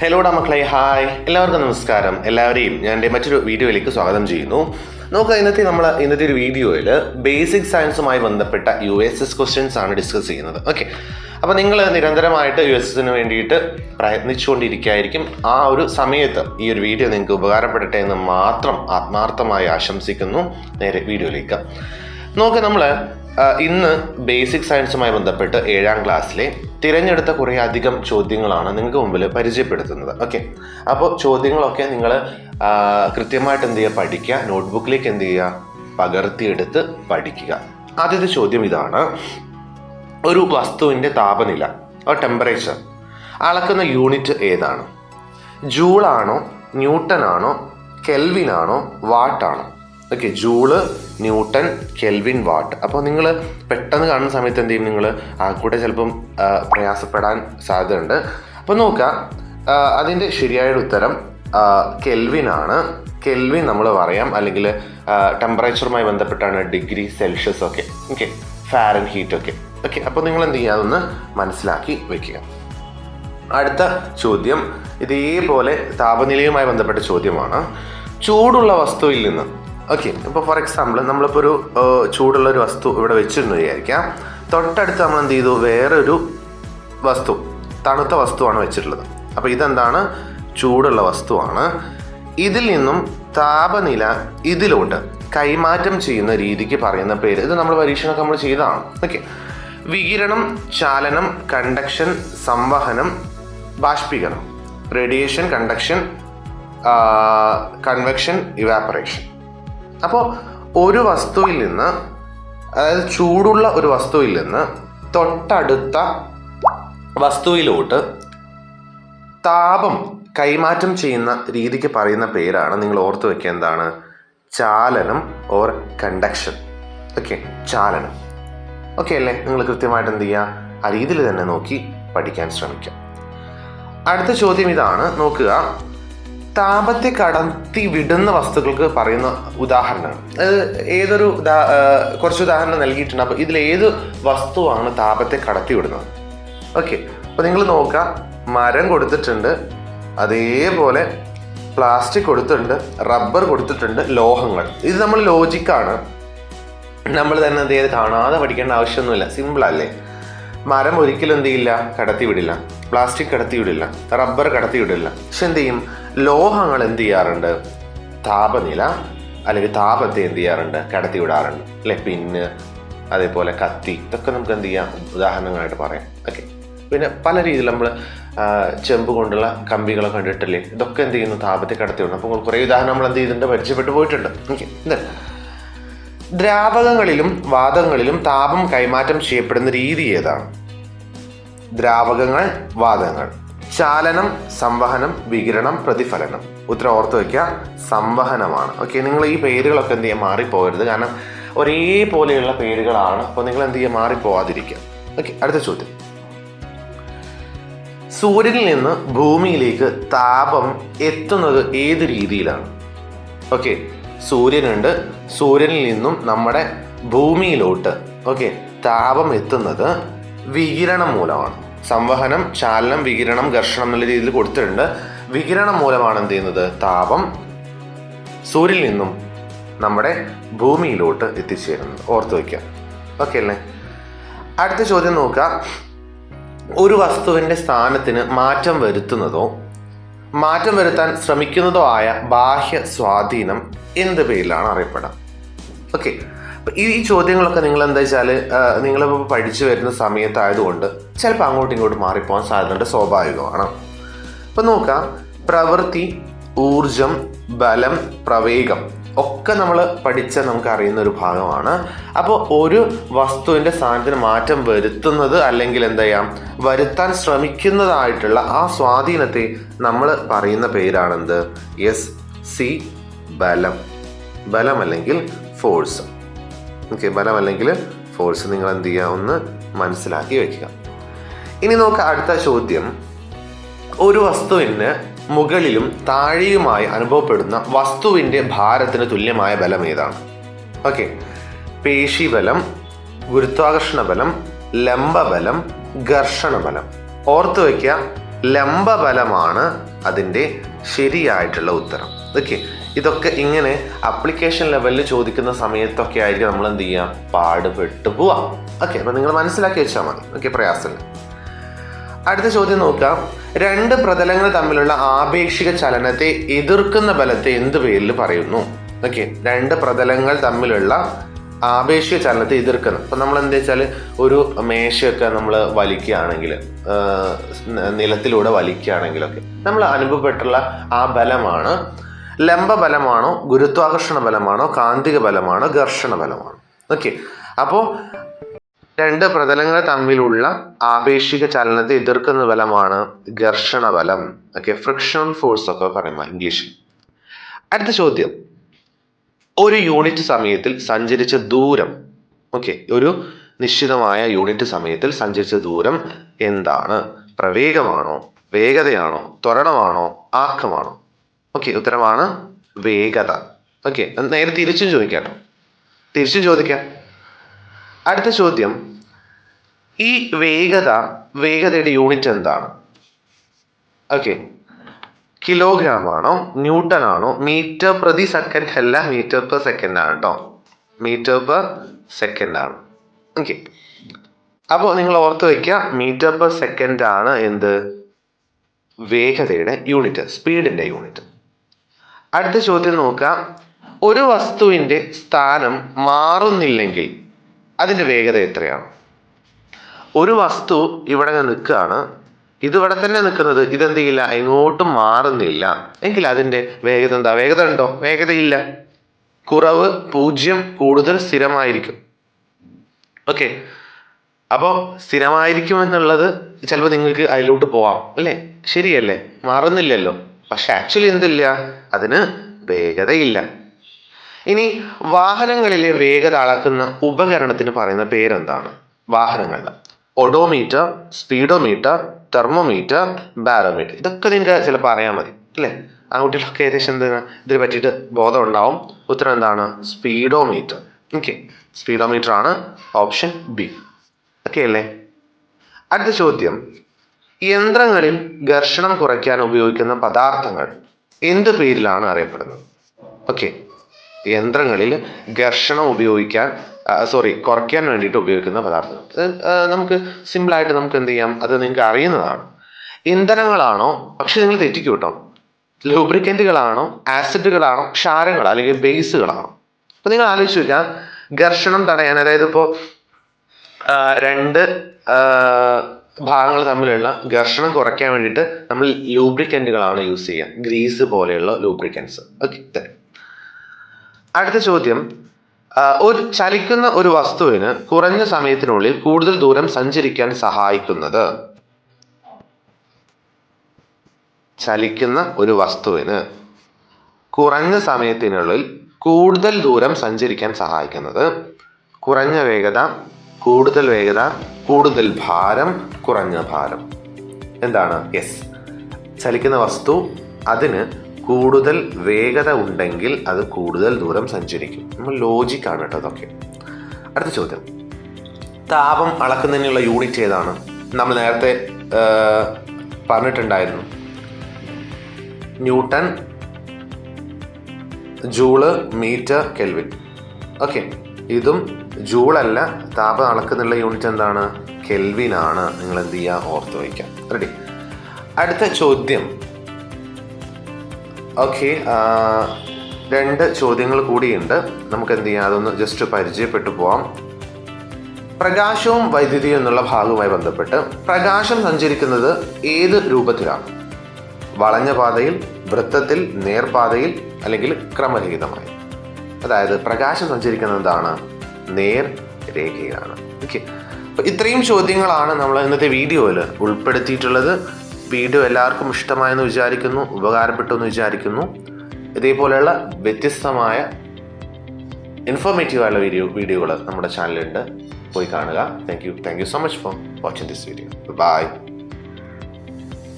ഹലോടാ മക്കളെ, ഹായ്, എല്ലാവർക്കും നമസ്കാരം. എല്ലാവരെയും ഞാൻ എൻ്റെ മറ്റൊരു വീഡിയോയിലേക്ക് സ്വാഗതം ചെയ്യുന്നു. നമുക്ക് ഇന്നത്തെ ഒരു വീഡിയോയിൽ ബേസിക് സയൻസുമായി ബന്ധപ്പെട്ട USS ക്വസ്റ്റ്യൻസ് ആണ് ഡിസ്കസ് ചെയ്യുന്നത്. ഓക്കെ, അപ്പോൾ നിങ്ങൾ നിരന്തരമായിട്ട് USSന് വേണ്ടിയിട്ട് പ്രയത്നിച്ചുകൊണ്ടിരിക്കുകയായിരിക്കും. ആ ഒരു സമയത്ത് ഈ ഒരു വീഡിയോ നിങ്ങൾക്ക് ഉപകാരപ്പെടട്ടെ എന്ന് മാത്രം ആത്മാർത്ഥമായി ആശംസിക്കുന്നു. നേരെ വീഡിയോയിലേക്ക് നോക്കാം. നമ്മൾ ഇന്ന് ബേസിക് സയൻസുമായി ബന്ധപ്പെട്ട് 7ാം ക്ലാസ്സിലെ തിരഞ്ഞെടുത്ത കുറേ അധികം ചോദ്യങ്ങളാണ് നിങ്ങൾക്ക് മുമ്പിൽ പരിചയപ്പെടുത്തുന്നത്. ഓക്കെ, അപ്പോൾ ചോദ്യങ്ങളൊക്കെ നിങ്ങൾ കൃത്യമായിട്ട് എന്ത് ചെയ്യുക, പഠിക്കുക. നോട്ട്ബുക്കിലേക്ക് എന്ത് ചെയ്യുക, പകർത്തിയെടുത്ത് പഠിക്കുക. ആദ്യത്തെ ചോദ്യം ഇതാണ്: ഒരു വസ്തുവിൻ്റെ താപനില ടെമ്പറേച്ചർ അളക്കുന്ന യൂണിറ്റ് ഏതാണ്? ജൂളാണോ, ന്യൂട്ടൺ ആണോ, കെൽവിൻ ആണോ, വാട്ടാണോ? Okay, joule, newton, kelvin, watt. അപ്പോൾ നിങ്ങൾ പെട്ടെന്ന് കാണുന്ന സമയത്ത് എന്ത് ചെയ്യും, നിങ്ങൾ ആ കൂടെ ചിലപ്പം പ്രയാസപ്പെടാൻ സാധ്യതയുണ്ട്. അപ്പോൾ നോക്കുക, അതിൻ്റെ ശരിയായ ഉത്തരം കെൽവിൻ ആണ്. കെൽവിൻ നമ്മൾ പറയാം, അല്ലെങ്കിൽ ടെമ്പറേച്ചറുമായി ബന്ധപ്പെട്ടാണ് ഡിഗ്രി സെൽഷ്യസ് ഒക്കെ. ഓക്കെ, ഫാരൻഹീറ്റ് ഒക്കെ. ഓക്കെ, അപ്പോൾ നിങ്ങൾ എന്ത് ചെയ്യുക, അതൊന്ന് മനസ്സിലാക്കി വെക്കുക. അടുത്ത ചോദ്യം ഇതേപോലെ താപനിലയുമായി ബന്ധപ്പെട്ട ചോദ്യമാണ്. ചൂടുള്ള വസ്തുവിൽ നിന്ന്, ഓക്കെ, ഇപ്പോൾ ഫോർ എക്സാമ്പിൾ നമ്മളിപ്പോൾ ഒരു ചൂടുള്ള ഒരു വസ്തു ഇവിടെ വെച്ചിരുന്നു വിചാരിക്കാം. തൊട്ടടുത്ത് നമ്മൾ എന്ത് ചെയ്തു, വേറൊരു വസ്തു, തണുത്ത വസ്തുവാണ് വെച്ചിട്ടുള്ളത്. അപ്പോൾ ഇതെന്താണ്, ചൂടുള്ള വസ്തുവാണ്. ഇതിൽ നിന്നും താപനില ഇതിലോട്ട് കൈമാറ്റം ചെയ്യുന്ന രീതിക്ക് പറയുന്ന പേര്, ഇത് നമ്മൾ പരീക്ഷണമൊക്കെ നമ്മൾ ചെയ്തതാണ്. ഓക്കെ, വികിരണം, ചാലനം, കണ്ടക്ഷൻ, സംവഹനം, ബാഷ്പീകരണം, റേഡിയേഷൻ, കണ്ടക്ഷൻ, കൺവെക്ഷൻ, ഇവാപ്പറേഷൻ. അപ്പോൾ ഒരു വസ്തുവിൽ നിന്ന്, അതായത് ചൂടുള്ള ഒരു വസ്തുവിൽ നിന്ന് തൊട്ടടുത്ത വസ്തുവിലോട്ട് താപം കൈമാറ്റം ചെയ്യുന്ന രീതിക്ക് പറയുന്ന പേരാണ്, നിങ്ങൾ ഓർത്ത് വെക്കുക, എന്താണ്, ചാലനം ഓർ കണ്ടക്ഷൻ. ഓക്കെ, ചാലനം. ഓക്കെ അല്ലേ? നിങ്ങൾ കൃത്യമായിട്ട് എന്ത് ചെയ്യുക, ആ രീതിയിൽ തന്നെ നോക്കി പഠിക്കാൻ ശ്രമിക്കാം. അടുത്ത ചോദ്യം ഇതാണ്, നോക്കുക. താപത്തെ കടത്തി വിടുന്ന വസ്തുക്കൾക്ക് പറയുന്ന ഉദാഹരണങ്ങൾ. ഏതൊരു കുറച്ച് ഉദാഹരണം നൽകിയിട്ടുണ്ട്. അപ്പോൾ ഇതിലേത് വസ്തുവാണ് താപത്തെ കടത്തി വിടുന്നത്? ഓക്കെ, അപ്പോൾ നിങ്ങൾ നോക്കുക, മരം കൊടുത്തിട്ടുണ്ട്, അതേപോലെ പ്ലാസ്റ്റിക് കൊടുത്തിട്ടുണ്ട്, റബ്ബർ കൊടുത്തിട്ടുണ്ട്, ലോഹങ്ങൾ. ഇത് നമ്മൾ ലോജിക്കാണ്, നമ്മൾ തന്നെ എന്ത് ചെയ്ത് കാണാതെ പഠിക്കേണ്ട ആവശ്യമൊന്നുമില്ല, സിമ്പിളല്ലേ. മരം ഒരിക്കലും എന്ത് ചെയ്യില്ല, കടത്തി വിടില്ല. പ്ലാസ്റ്റിക് കടത്തി വിടില്ല, റബ്ബർ കടത്തി വിടില്ല. പക്ഷെ എന്ത് ചെയ്യും, ലോഹങ്ങൾ എന്ത് ചെയ്യാറുണ്ട്, താപനില അല്ലെങ്കിൽ താപത്തെ എന്ത് ചെയ്യാറുണ്ട്, കടത്തി വിടാറുണ്ട് അല്ലെ. പിന്ന്, അതേപോലെ കത്തി, ഇതൊക്കെ നമുക്ക് എന്ത് ചെയ്യാം, ഉദാഹരണങ്ങളായിട്ട് പറയാം. ഓക്കെ, പിന്നെ പല രീതിയിൽ നമ്മൾ ചെമ്പ് കൊണ്ടുള്ള കമ്പികളൊക്കെ കണ്ടിട്ടില്ലേ, ഇതൊക്കെ എന്ത് ചെയ്യുന്നു, താപത്തെ കടത്തി വിടണം. അപ്പോൾ കുറേ ഉദാഹരണം നമ്മൾ എന്ത് ചെയ്തിട്ടുണ്ട്, പരിചയപ്പെട്ടു പോയിട്ടുണ്ട്. ഓക്കെ, ദ്രാവകങ്ങളിലും വാതകങ്ങളിലും താപം കൈമാറ്റം ചെയ്യപ്പെടുന്ന രീതി ഏതാണ്? ദ്രാവകങ്ങൾ, വാതകങ്ങൾ. ചാലനം, സംവഹനം, വികിരണം, പ്രതിഫലനം. ഉത്തരം ഓർത്ത് വയ്ക്കുക, സംവഹനമാണ്. ഓക്കെ, നിങ്ങൾ ഈ പേരുകളൊക്കെ എന്ത് ചെയ്യുക, മാറിപ്പോകരുത്. കാരണം ഒരേപോലെയുള്ള പേരുകളാണ്. അപ്പോൾ നിങ്ങൾ എന്ത് ചെയ്യുക, മാറിപ്പോവാതിരിക്കുക. ഓക്കെ, അടുത്ത ചോദ്യം. സൂര്യനിൽ നിന്ന് ഭൂമിയിലേക്ക് താപം എത്തുന്നത് ഏത് രീതിയിലാണ്? ഓക്കെ, സൂര്യനുണ്ട്, സൂര്യനിൽ നിന്നും നമ്മുടെ ഭൂമിയിലോട്ട് ഓക്കെ താപം എത്തുന്നത് വികിരണം മൂലമാണ്. സംവഹനം, ചാലനം, വികിരണം, ഘർഷണം എന്നുള്ള രീതിയിൽ കൊടുത്തിട്ടുണ്ട്. വികിരണം മൂലമാണ് എന്ത് ചെയ്യുന്നത്, താപം സൂര്യനിൽ നിന്നും നമ്മുടെ ഭൂമിയിലോട്ട് എത്തിച്ചേരുന്നത്. ഓർത്ത് വയ്ക്കുക. ഓക്കെ അല്ലേ? അടുത്ത ചോദ്യം നോക്കുക. ഒരു വസ്തുവിൻ്റെ സ്ഥാനത്തിന് മാറ്റം വരുത്തുന്നതോ മാറ്റം വരുത്താൻ ശ്രമിക്കുന്നതോ ആയ ബാഹ്യ സ്വാധീനം എന്ത് പേരിലാണ് അറിയപ്പെടുക? ഓക്കെ, ഈ ചോദ്യങ്ങളൊക്കെ നിങ്ങൾ എന്താ വെച്ചാൽ നിങ്ങളിപ്പോൾ പഠിച്ചു വരുന്ന സമയത്തായതുകൊണ്ട് ചിലപ്പോൾ അങ്ങോട്ടും ഇങ്ങോട്ടും മാറിപ്പോകാൻ സാധ്യതയുണ്ട്, സ്വാഭാവികമാണ്. അപ്പം നോക്കാം, പ്രവൃത്തി, ഊർജം, ബലം, പ്രവേഗം ഒക്കെ നമ്മൾ നമുക്ക് അറിയുന്ന ഒരു ഭാഗമാണ്. അപ്പോൾ ഒരു വസ്തുവിൻ്റെ സ്ഥാനത്തിന് മാറ്റം വരുത്തുന്നത് അല്ലെങ്കിൽ എന്താ ചെയ്യാം, വരുത്താൻ ശ്രമിക്കുന്നതായിട്ടുള്ള ആ സ്വാധീനത്തെ നമ്മൾ പറയുന്ന പേരാണെന്ത്? സി, ബലം. ബലം അല്ലെങ്കിൽ ഫോഴ്സ്. ഓക്കെ, ബലം അല്ലെങ്കിൽ ഫോഴ്സ് നിങ്ങൾ എന്ത് ചെയ്യുക, ഒന്ന് മനസ്സിലാക്കി വയ്ക്കുക. ഇനി നോക്കുക, അടുത്ത ചോദ്യം. ഒരു വസ്തുവിന് മുകളിലും താഴെയുമായി അനുഭവപ്പെടുന്ന വസ്തുവിൻ്റെ ഭാരത്തിന് തുല്യമായ ബലം ഏതാണ്? ഓക്കെ, പേശിബലം, ഗുരുത്വാകർഷണ ബലം, ലംബബലം, ഘർഷണ ബലം. ഓർത്ത് വയ്ക്കുക, ലംബബലമാണ് അതിൻ്റെ ശരിയായിട്ടുള്ള ഉത്തരം. ഓക്കെ, ഇതൊക്കെ ഇങ്ങനെ അപ്ലിക്കേഷൻ ലെവലിൽ ചോദിക്കുന്ന സമയത്തൊക്കെ ആയിരിക്കും നമ്മൾ എന്ത് ചെയ്യുക, പാടുപെട്ട് പോവാം. ഓക്കെ, അപ്പം നിങ്ങൾ മനസ്സിലാക്കി വെച്ചാൽ മതി. ഓക്കെ, പ്രയാസമില്ല. അടുത്ത ചോദ്യം നോക്കാം. രണ്ട് പ്രതലങ്ങൾ തമ്മിലുള്ള ആപേക്ഷിക ചലനത്തെ എതിർക്കുന്ന ബലത്തെ എന്ത് പേരിൽ പറയുന്നു? ഓക്കെ, രണ്ട് പ്രതലങ്ങൾ തമ്മിലുള്ള ആപേക്ഷിക ചലനത്തെ എതിർക്കണം. അപ്പം നമ്മൾ എന്താ വെച്ചാൽ ഒരു മേശയൊക്കെ നമ്മൾ വലിക്കുകയാണെങ്കിൽ, നിലത്തിലൂടെ വലിക്കുകയാണെങ്കിലൊക്കെ നമ്മൾ അനുഭവപ്പെട്ടുള്ള ആ ബലമാണ് ലംബ ബലമാണോ, ഗുരുത്വാകർഷണ ബലമാണോ, കാന്തിക ബലമാണോ, ഘർഷണ ബലമാണോ? ഓക്കെ, അപ്പോൾ രണ്ട് പ്രതലങ്ങൾ തമ്മിലുള്ള ആപേക്ഷിക ചലനത്തെ എതിർക്കുന്ന ബലമാണ് ഘർഷണ ബലം. ഓക്കെ, ഫ്രിക്ഷൻ ഫോഴ്സ് ഒക്കെ പറയുക ഇംഗ്ലീഷിൽ. അടുത്ത ചോദ്യം, ഒരു യൂണിറ്റ് സമയത്തിൽ സഞ്ചരിച്ച ദൂരം, ഓക്കെ, ഒരു നിശ്ചിതമായ യൂണിറ്റ് സമയത്തിൽ സഞ്ചരിച്ച ദൂരം എന്താണ്? പ്രവേഗമാണോ, വേഗതയാണോ, ത്വരണമാണോ, ആക്കമാണോ? ഓക്കെ, ഉത്തരമാണ് വേഗത. ഓക്കെ, നേരെ തിരിച്ചും ചോദിക്കാം കേട്ടോ, തിരിച്ചും ചോദിക്കാം. അടുത്ത ചോദ്യം, ഈ വേഗതയുടെ യൂണിറ്റ് എന്താണ്? ഓക്കെ, കിലോഗ്രാം ആണോ, ന്യൂട്ടൺ ആണോ, മീറ്റർ പ്രതി സെക്കൻഡ് അല്ല, മീറ്റർ പെർ സെക്കൻഡ് ആണ് കേട്ടോ, മീറ്റർ പെർ സെക്കൻഡ് ആണ്. ഓക്കെ, അപ്പോൾ നിങ്ങൾ ഓർത്ത് വയ്ക്കുക, മീറ്റർ പെർ സെക്കൻഡ് ആണ് എന്ത്, വേഗതയുടെ യൂണിറ്റ്, സ്പീഡിന്റെ യൂണിറ്റ്. അടുത്ത ചോദ്യം നോക്കാം. ഒരു വസ്തുവിന്റെ സ്ഥാനം മാറുന്നില്ലെങ്കിൽ അതിന്റെ വേഗത എത്രയാണ്? ഒരു വസ്തു ഇവിടെ നിൽക്കുകയാണ്, ഇതിവിടെ തന്നെ നിൽക്കുന്നത്, ഇതെന്ത് ചെയ്യില്ല, എങ്ങോട്ടും മാറുന്നില്ല എങ്കിൽ അതിന്റെ വേഗത എന്താ? വേഗത ഉണ്ടോ? വേഗതയില്ല. കുറവ്, പൂജ്യം, കൂടുതൽ, സ്ഥിരമായിരിക്കും. ഓക്കെ, അപ്പോൾ സ്ഥിരമായിരിക്കും എന്നുള്ളത് ചിലപ്പോൾ നിങ്ങൾക്ക് അതിലോട്ട് പോവാം അല്ലേ, ശരിയല്ലേ, മാറുന്നില്ലല്ലോ. പക്ഷെ ആക്ച്വലി എന്തില്ല, അതിന് വേഗതയില്ല. ഇനി വാഹനങ്ങളിലെ വേഗത അളക്കുന്ന ഉപകരണത്തിന് പറയുന്ന പേരെന്താണ്? വാഹനങ്ങളുടെ ഒഡോമീറ്റർ, സ്പീഡോമീറ്റർ, തെർമോമീറ്റർ, ബാരോമീറ്റർ, ഇതൊക്കെ നിങ്ങൾക്ക് ചിലപ്പോൾ അറിയാൻ മതി അല്ലേ. ആൺകുട്ടികളൊക്കെ ഏകദേശം എന്താണ് ഇതിനെ പറ്റിയിട്ട് ബോധം ഉണ്ടാവും. ഉത്തരം എന്താണ്? സ്പീഡോമീറ്റർ. ഓക്കെ, സ്പീഡോമീറ്റർ ആണ് ഓപ്ഷൻ ബി. ഓക്കെ അല്ലേ. അടുത്ത ചോദ്യം, യന്ത്രങ്ങളിൽ ഘർഷണം കുറയ്ക്കാൻ ഉപയോഗിക്കുന്ന പദാർത്ഥങ്ങൾ എന്ത് പേരിലാണ് അറിയപ്പെടുന്നത്? ഓക്കെ, യന്ത്രങ്ങളിൽ ഘർഷണം കുറയ്ക്കാൻ വേണ്ടിയിട്ട് ഉപയോഗിക്കുന്ന പദാർത്ഥങ്ങൾ നമുക്ക് സിമ്പിളായിട്ട് നമുക്ക് എന്ത് ചെയ്യാം, അത് നിങ്ങൾക്ക് അറിയുന്നതാണ്. ഇന്ധനങ്ങളാണോ? പക്ഷെ നിങ്ങൾ തെറ്റിക്കും കേട്ടോ. ലൂബ്രിക്കൻറ്റുകളാണോ, ആസിഡുകളാണോ, ക്ഷാരങ്ങളോ അല്ലെങ്കിൽ ബേസുകളാണോ? അപ്പൊ നിങ്ങൾ ആലോചിച്ച് നോക്കുക, ഘർഷണം തടയാൻ, അതായത് ഇപ്പോൾ രണ്ട് ഭാഗങ്ങൾ തമ്മിലുള്ള ഘർഷണം കുറയ്ക്കാൻ വേണ്ടിയിട്ട് നമ്മൾ ലൂബ്രിക്കൻറ്റുകളാണ് യൂസ് ചെയ്യുക, ഗ്രീസ് പോലെയുള്ള ലൂബ്രിക്കൻസ്. ഓക്കെ, അടുത്ത ചോദ്യം, ചലിക്കുന്ന ഒരു വസ്തുവിന് കുറഞ്ഞ സമയത്തിനുള്ളിൽ കൂടുതൽ ദൂരം സഞ്ചരിക്കാൻ സഹായിക്കുന്നത്? ചലിക്കുന്ന ഒരു വസ്തുവിന് കുറഞ്ഞ സമയത്തിനുള്ളിൽ കൂടുതൽ ദൂരം സഞ്ചരിക്കാൻ സഹായിക്കുന്നത് കുറഞ്ഞ വേഗത, കൂടുതൽ വേഗത, കൂടുതൽ ഭാരം, കുറഞ്ഞ ഭാരം. എന്താണ്? യെസ്, ചലിക്കുന്ന വസ്തു, അതിന് കൂടുതൽ വേഗത ഉണ്ടെങ്കിൽ അത് കൂടുതൽ ദൂരം സഞ്ചരിക്കും. നമ്മൾ ലോജിക്കാണ് കേട്ടോ അതൊക്കെ. അടുത്ത ചോദ്യം, താപം അളക്കുന്നതിനുള്ള യൂണിറ്റ് ഏതാണ്? നമ്മൾ നേരത്തെ പറഞ്ഞിട്ടുണ്ടായിരുന്നു, newton, joule, meter, kelvin. Okay, ഇതും ജൂളല്ല, താപം അളക്കുന്നുള്ള യൂണിറ്റ് എന്താണ്? കെൽവിൻ ആണ്. നിങ്ങൾ എന്ത് ചെയ്യുക, ഓർത്ത് വയ്ക്കാം. റെഡി. അടുത്ത ചോദ്യം, ഓക്കെ, രണ്ട് ചോദ്യങ്ങൾ കൂടിയുണ്ട്, നമുക്ക് എന്ത് ചെയ്യാം, അതൊന്ന് ജസ്റ്റ് പരിചയപ്പെട്ടു പോവാം. പ്രകാശവും വൈദ്യുതിയും എന്നുള്ള ഭാഗവുമായി ബന്ധപ്പെട്ട് പ്രകാശം സഞ്ചരിക്കുന്നത് ഏത് രൂപത്തിലാണ്? വളഞ്ഞ പാതയിൽ, വൃത്തത്തിൽ, നേർപാതയിൽ, അല്ലെങ്കിൽ ക്രമരഹിതമായി? അതായത് പ്രകാശം സഞ്ചരിക്കുന്നത് എന്താണ്? നേർരേഖയിലാണ്. ഓക്കെ, അപ്പോൾ ഇത്രയും ചോദ്യങ്ങളാണ് നമ്മൾ ഇന്നത്തെ വീഡിയോയിൽ ഉൾപ്പെടുത്തിയിട്ടുള്ളത്. വീഡിയോ എല്ലാവർക്കും ഇഷ്ടമായെന്ന് വിചാരിക്കുന്നു, ഉപകാരപ്പെട്ടു എന്ന് വിചാരിക്കുന്നു. ഇതേപോലെയുള്ള വ്യത്യസ്തമായ ഇൻഫോർമേറ്റീവായുള്ള വീഡിയോകൾ നമ്മുടെ ചാനലുണ്ട്, പോയി കാണുക. Thank you so much for watching this video. By.